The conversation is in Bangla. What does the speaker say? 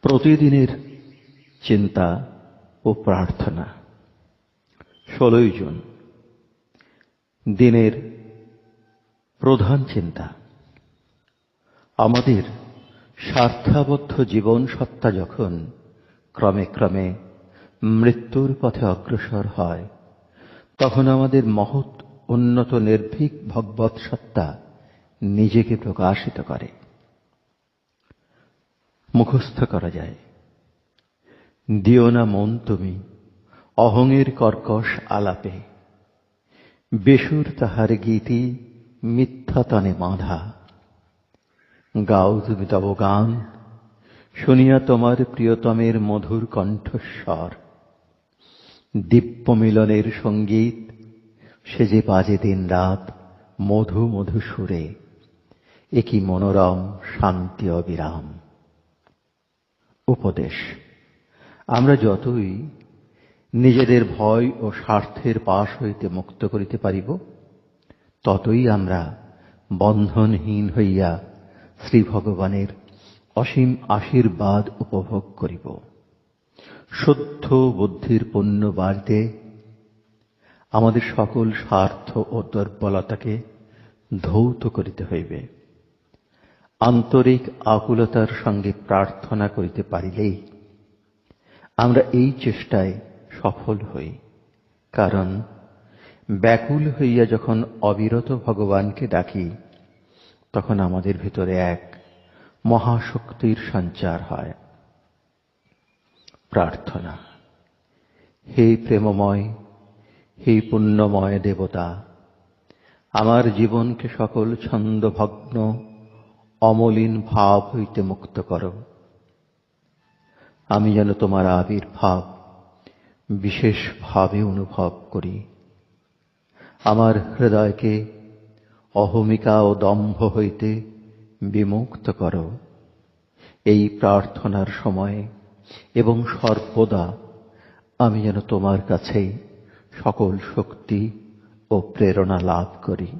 প্রতিদিনের চিন্তা ও প্রার্থনা। 16 জুন দিনের প্রধান চিন্তা। আমাদের স্বার্থাবদ্ধ জীবন সত্তা যখন ক্রমে ক্রমে মৃত্যুর পথে অগ্রসর হয়, তখন আমাদের মহৎ উন্নত নির্ভীক ভগবৎ সত্তা নিজেকে প্রকাশিত করে। মুখস্থ করা যায়, দিও না মন তুমি অহংয়ের কর্কশ আলাপে, বেসুর তাহার গীতি মিথ্যা তনে বাঁধা। গাও তুমি তব গান শুনিয়া তোমার প্রিয়তমের মধুর কণ্ঠস্বর, দিব্য মিলনের সঙ্গীত সে যে বাজে দিন রাত মধু মধু সুরে, এ কি মনোরম শান্তি অবিরাম। উপদেশ: আমরা যতই নিজেদের ভয় ও স্বার্থের পাশ হইতে মুক্ত করিতে পারিব, ততই আমরা বন্ধনহীন হইয়া শ্রী ভগবানের অসীম আশীর্বাদ উপভোগ করিব। শুদ্ধ বুদ্ধির পূর্ণ বাড়িতে আমাদের সকল স্বার্থ ও দুর্বলতাকে ধৌত করিতে হইবে। আন্তরিক আকুলতার সঙ্গে প্রার্থনা করিতে পারিলেই আমরা এই চেষ্টায় সফল হই, কারণ ব্যাকুল হইয়া যখন অবিরত ভগবানকে ডাকি, তখন আমাদের ভিতরে এক মহাশক্তির সঞ্চার হয়। প্রার্থনা: হে প্রেমময়, হে পুণ্যময় দেবতা, আমার জীবনকে সকল ছন্দভগ্ন অমলিন ভাব হইতে মুক্ত করো। আমি যেন তোমার আবির্ভাব বিশেষভাবে অনুভব করি। আমার হৃদয়কে অহমিকা ও দম্ভ হইতে বিমুক্ত করো। এই প্রার্থনার সময়ে এবং সর্বদা আমি যেন তোমার কাছে সকল শক্তি ও প্রেরণা লাভ করি।